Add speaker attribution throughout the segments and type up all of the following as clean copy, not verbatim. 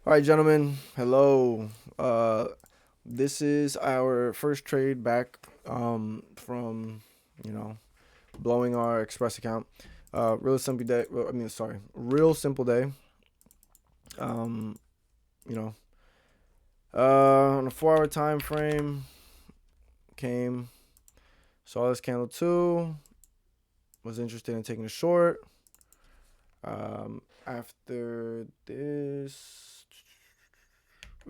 Speaker 1: All right, gentlemen. Hello. This is our first trade back from you know blowing our Express account. Real simple day. Real simple day. Um, you know, on a 4 hour time frame. Came, saw this candle too. Was interested in taking a short. After this,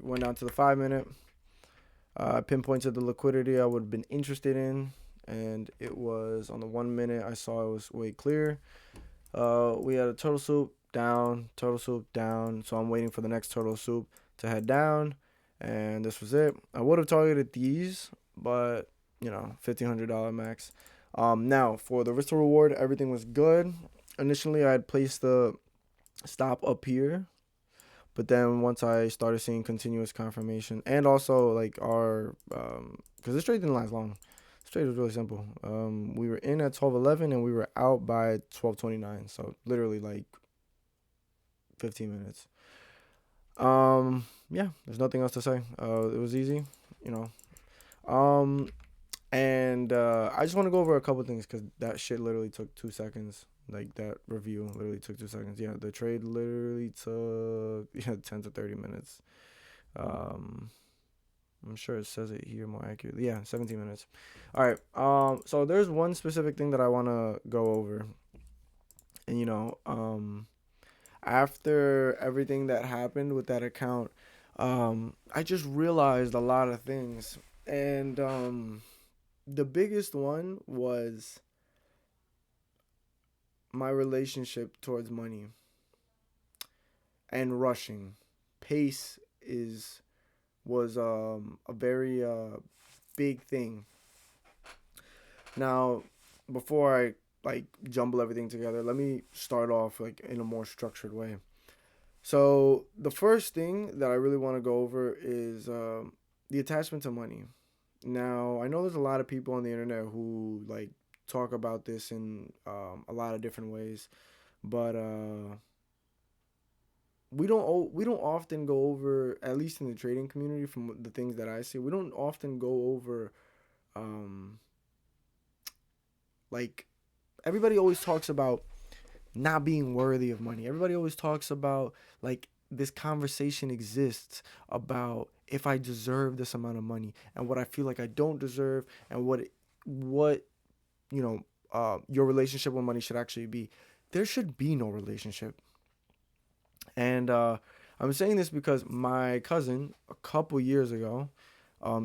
Speaker 1: went down to the 5 minute. Pinpointed the liquidity I would have been interested in, and it was on the 1 minute. I saw it was way clear. We had a turtle soup down. So I'm waiting for the next turtle soup to head down, and this was it. I would have targeted these, but $1,500 max. Now for the risk to reward, everything was good. Initially, I had placed the stop up here, but then once I started seeing continuous confirmation, and also like our, because this trade didn't last long. This trade was really simple. We were in at 12:11 and we were out by 12:29. So literally like 15 minutes. Yeah, there's nothing else to say. It was easy, you know. Um, and I just want to go over a couple things because that shit literally took 2 seconds. Like that review literally took 2 seconds. Yeah, the trade literally took 10 to 30 minutes. Um, I'm sure it says it here more accurately. Yeah, 17 minutes. All right. So there's one specific thing that I want to go over. And after everything that happened with that account, I just realized a lot of things. And the biggest one was my relationship towards money and rushing. Pace is was a very big thing. Now, before I like jumble everything together, let me start off like in a more structured way. So the first thing that I really want to go over is the attachment to money. Now, I know there's a lot of people on the internet who like talk about this in a lot of different ways, but we don't often go over, at least in the trading community, from the things that I see. We don't often go over um, like everybody always talks about not being worthy of money. Everybody always talks about like this conversation exists about if I deserve this amount of money and what I feel like I don't deserve, and what your relationship with money should actually be. There should be no relationship. And I'm saying this because my cousin a couple years ago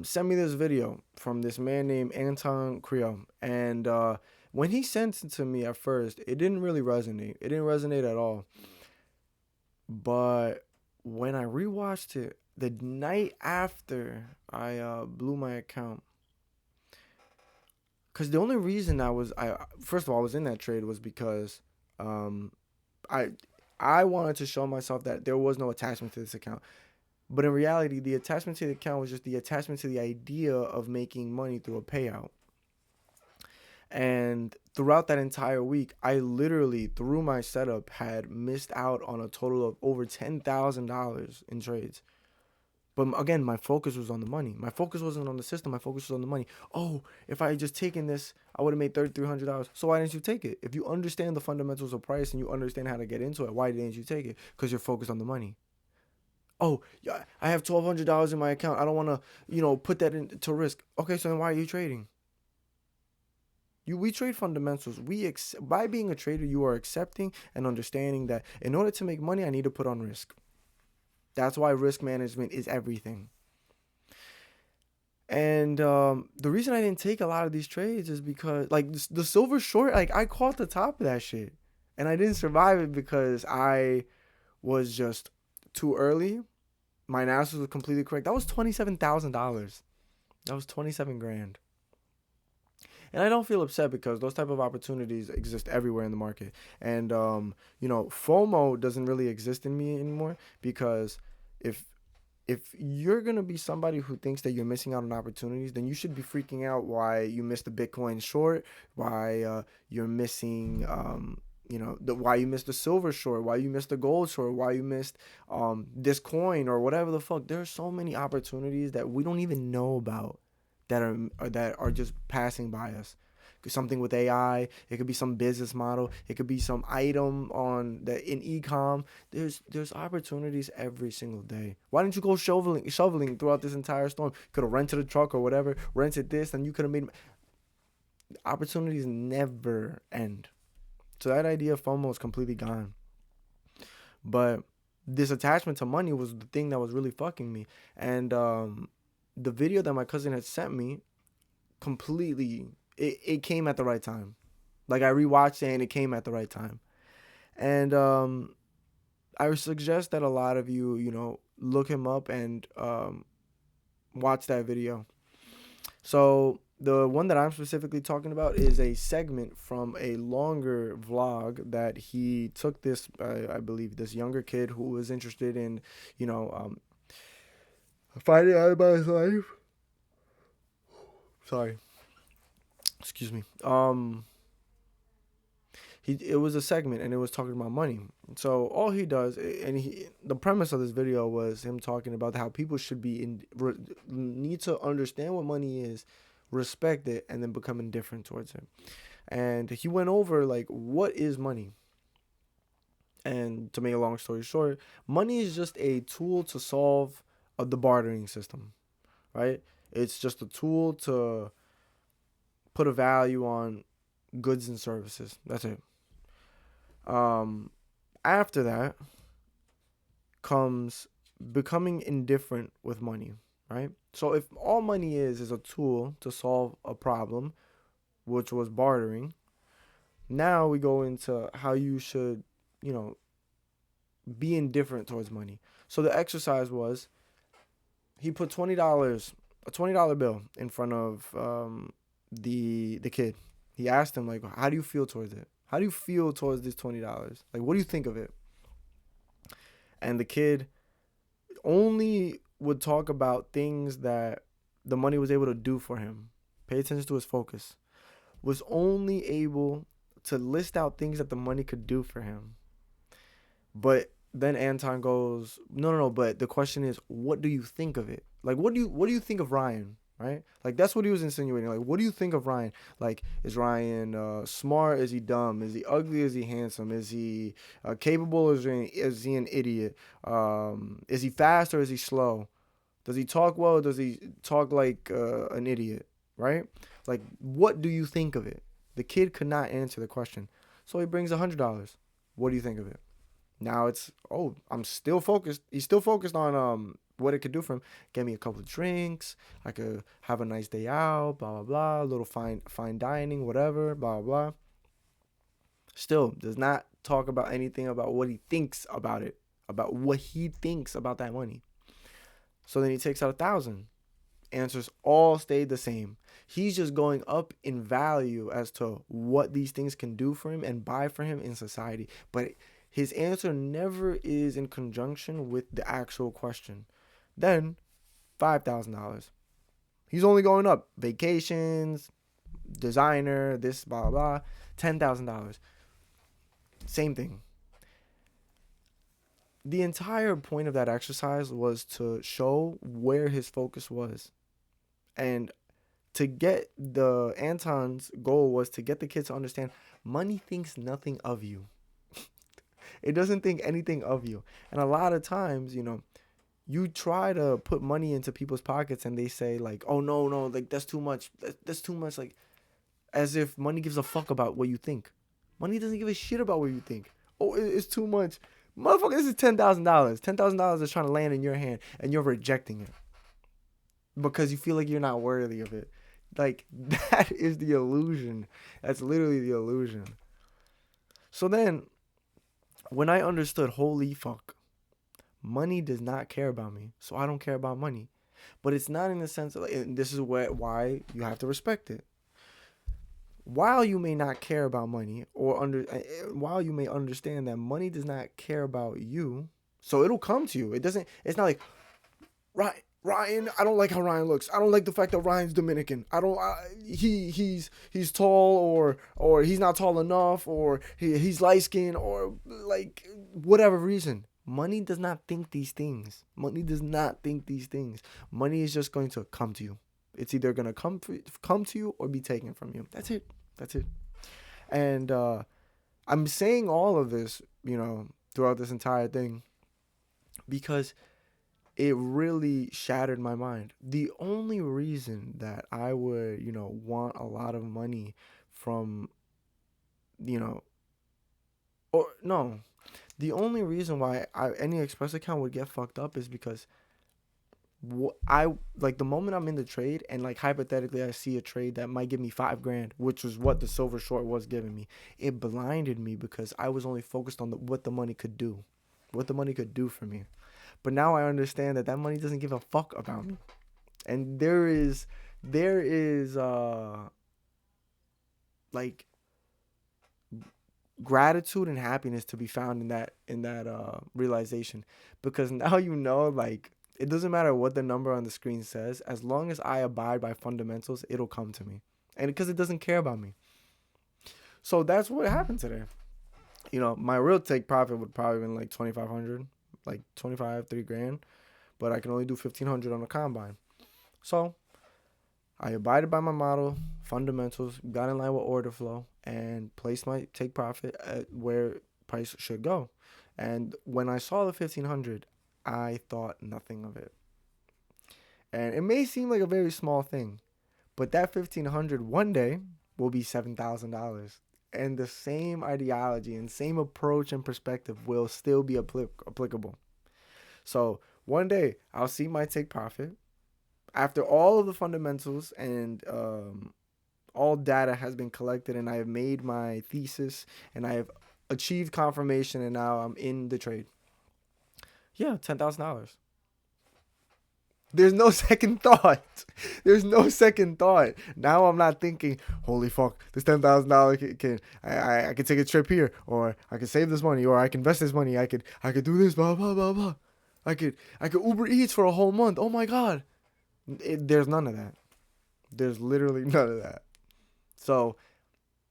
Speaker 1: sent me this video from this man named Anton Creel. And when he sent it to me at first, it didn't really resonate. It didn't resonate at all. But when I rewatched it the night after I blew my account, because the only reason I first of all I was in that trade was because um, I I wanted to show myself that there was no attachment to this account. But in reality, the attachment to the account was just the attachment to the idea of making money through a payout. And throughout that entire week, I literally, through my setup, had missed out on a total of over $10,000 in trades. But again, my focus was on the money. My focus wasn't on the system. My focus was on the money. Oh, if I had just taken this, I would have made $3,300. So why didn't you take it? If you understand the fundamentals of price and you understand how to get into it, why didn't you take it? Because you're focused on the money. Oh, yeah, I have $1,200 in my account. I don't want to, put that into risk. Okay, so then why are you trading? We trade fundamentals. By being a trader, you are accepting and understanding that in order to make money, I need to put on risk. That's why risk management is everything. And the reason I didn't take a lot of these trades is because, like, the silver short, like, I caught the top of that shit. And I didn't survive it because I was just too early. My analysis was completely correct. That was $27,000. That was 27 grand. And I don't feel upset because those type of opportunities exist everywhere in the market. And FOMO doesn't really exist in me anymore because if you're gonna be somebody who thinks that you're missing out on opportunities, then you should be freaking out why you missed the Bitcoin short, why you're missing why you missed the silver short, why you missed the gold short, why you missed this coin or whatever the fuck. There are so many opportunities that we don't even know about that are just passing by us. Something with AI, it could be some business model, it could be some item on the in ecom. There's opportunities every single day. Why didn't you go shoveling throughout this entire storm? Could have rented a truck or whatever, rented this, and you could have made opportunities never end. So that idea of FOMO is completely gone. But this attachment to money was the thing that was really fucking me. And the video that my cousin had sent me completely, it came at the right time. Like I rewatched it and it came at the right time. And I would suggest that a lot of you, look him up and watch that video. So the one that I'm specifically talking about is a segment from a longer vlog that he took this, I believe, this younger kid who was interested in, finding out about his life. Sorry. Excuse me. It was a segment and it was talking about money. So all he does, and the premise of this video was him talking about how people should need to understand what money is, respect it, and then become indifferent towards it. And he went over like, what is money? And to make a long story short, money is just a tool to solve the bartering system, right? It's just a tool to put a value on goods and services. That's it. After that comes becoming indifferent with money, right? So if all money is a tool to solve a problem, which was bartering, now we go into how you should, be indifferent towards money. So the exercise was, he put $20, a $20 bill in front of the kid. He asked him, like, how do you feel towards it? How do you feel towards this $20? Like, what do you think of it? And the kid only would talk about things that the money was able to do for him. Pay attention to his focus. Was only able to list out things that the money could do for him. But then Anton goes, no, but the question is, what do you think of it? Like, what do you think of Ryan? Right? Like, that's what he was insinuating. Like, what do you think of Ryan? Like, is Ryan smart? Is he dumb? Is he ugly? Is he handsome? Is he capable? Is he an idiot? Is he fast or is he slow? Does he talk well? Or does he talk like an idiot? Right? Like, what do you think of it? The kid could not answer the question. So he brings $100. What do you think of it? Now it's, I'm still focused. He's still focused on what it could do for him. Get me a couple of drinks. I could have a nice day out, blah, blah, blah. A little fine dining, whatever, blah, blah, blah. Still does not talk about anything about what he thinks about it, about what he thinks about that money. So then he takes out 1,000. Answers all stayed the same. He's just going up in value as to what these things can do for him and buy for him in society. But his answer never is in conjunction with the actual question. Then, $5,000. He's only going up. Vacations, designer, this, blah, blah. $10,000. Same thing. The entire point of that exercise was to show where his focus was. And to get Anton's goal was to get the kids to understand money thinks nothing of you. It doesn't think anything of you. And a lot of times, you try to put money into people's pockets and they say like, oh, no, like that's too much. That's too much. Like, as if money gives a fuck about what you think. Money doesn't give a shit about what you think. Oh, it's too much. Motherfucker, this is $10,000. $10,000 is trying to land in your hand and you're rejecting it because you feel like you're not worthy of it. Like, that is the illusion. That's literally the illusion. So then, when I understood, holy fuck, money does not care about me, so I don't care about money. But it's not in the sense of, and this is why you have to respect it. While you may not care about money, while you may understand that money does not care about you, so it'll come to you. It's not like, right, Ryan, I don't like how Ryan looks. I don't like the fact that Ryan's Dominican. I don't. He's tall or he's not tall enough or he's light skinned or like whatever reason. Money does not think these things. Money does not think these things. Money is just going to come to you. It's either gonna come to you or be taken from you. That's it. That's it. And I'm saying all of this, throughout this entire thing because it really shattered my mind. The only reason that I would, want a lot of money from, you know, or no, the only reason why any Express account would get fucked up is because I like the moment I'm in the trade and like hypothetically I see a trade that might give me 5 grand, which was what the silver short was giving me. It blinded me because I was only focused on what the money could do, what the money could do for me. But now I understand that money doesn't give a fuck about me. And there is like gratitude and happiness to be found in that realization because now like it doesn't matter what the number on the screen says as long as I abide by fundamentals it'll come to me and because it doesn't care about me. So that's what happened today. My real take profit would probably been like 2500, like 25 3 grand, but I can only do 1500 on the combine. So I abided by my model, fundamentals, got in line with order flow, and placed my take profit at where price should go. And when I saw the 1500, I thought nothing of it. And it may seem like a very small thing, but that 1500 one day will be $7,000. And the same ideology and same approach and perspective will still be applicable. So one day I'll see my take profit after all of the fundamentals and all data has been collected and I have made my thesis and I have achieved confirmation and now I'm in the trade. Yeah, $10,000. There's no second thought. There's no second thought. Now I'm not thinking, holy fuck, this $10,000 can I could take a trip here, or I could save this money, or I can invest this money. I could do this, blah blah blah blah. I could Uber Eats for a whole month. Oh my god. There's none of that. There's literally none of that. So,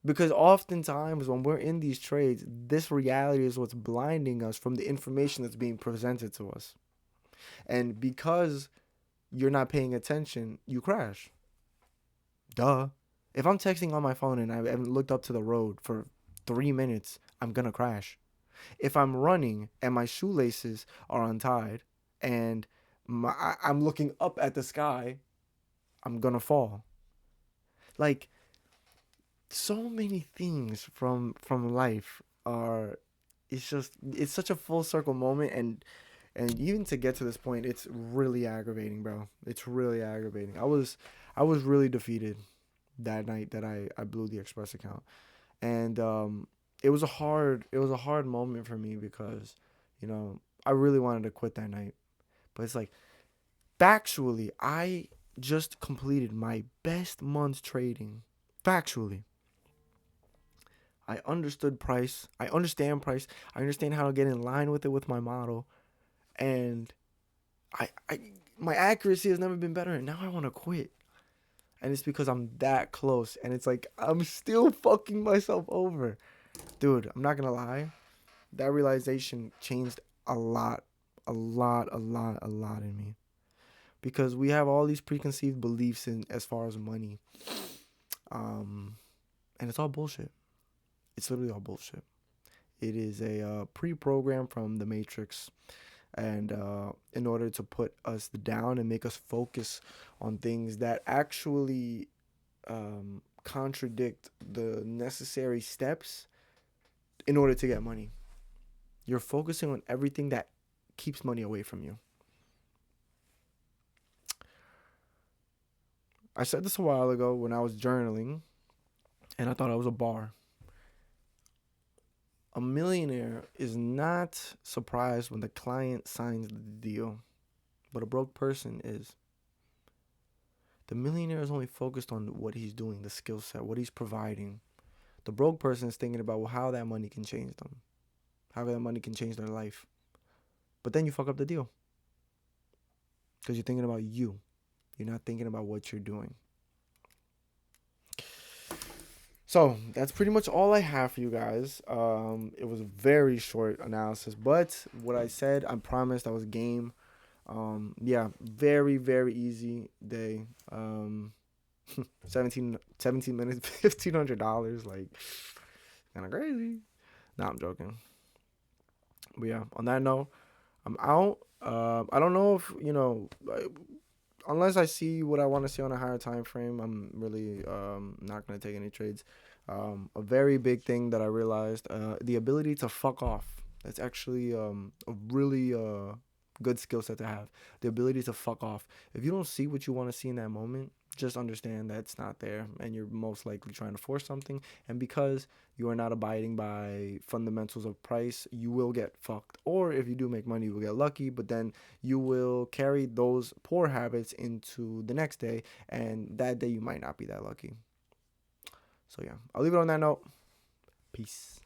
Speaker 1: because oftentimes when we're in these trades, this reality is what's blinding us from the information that's being presented to us. And because you're not paying attention, you crash. Duh. If I'm texting on my phone and I haven't looked up to the road for 3 minutes, I'm going to crash. If I'm running and my shoelaces are untied and I'm looking up at the sky, I'm going to fall. Like, so many things from life are it's such a full circle moment, and even to get to this point it's really aggravating, bro. It's really aggravating. I was really defeated that night that I blew the Express account. And it was a hard moment for me because I really wanted to quit that night. But it's like, factually, I just completed my best month trading. Factually, I understood price. I understand price. I understand how to get in line with it with my model. And I my accuracy has never been better. And now I want to quit. And it's because I'm that close. And it's like, I'm still fucking myself over. Dude, I'm not going to lie. That realization changed a lot. A lot, a lot, a lot in me. Because we have all these preconceived beliefs in as far as money. And it's all bullshit. It's literally all bullshit. It is a pre-program from the Matrix, and in order to put us down and make us focus on things that actually contradict the necessary steps in order to get money. You're focusing on everything that keeps money away from you. I said this a while ago when I was journaling, and I thought I was a bar. A millionaire is not surprised when the client signs the deal, but a broke person is. The millionaire is only focused on what he's doing, the skill set, what he's providing. The broke person is thinking about how that money can change them, how that money can change their life. But then you fuck up the deal. because you're thinking about you. You're not thinking about what you're doing. So that's pretty much all I have for you guys. It was a very short analysis, but what I said, I promised I was game. Yeah, very, very easy day. 17 minutes, $1,500. Like, kind of crazy. Nah, I'm joking. But yeah, on that note, I'm out. I don't know if, unless I see what I want to see on a higher time frame, I'm really not going to take any trades. A very big thing that I realized, the ability to fuck off. That's actually a really good skill set to have. The ability to fuck off. If you don't see what you want to see in that moment, just understand that it's not there, and you're most likely trying to force something. And because you are not abiding by fundamentals of price, you will get fucked. Or if you do make money, you will get lucky, but then you will carry those poor habits into the next day, and that day you might not be that lucky. So yeah, I'll leave it on that note. Peace.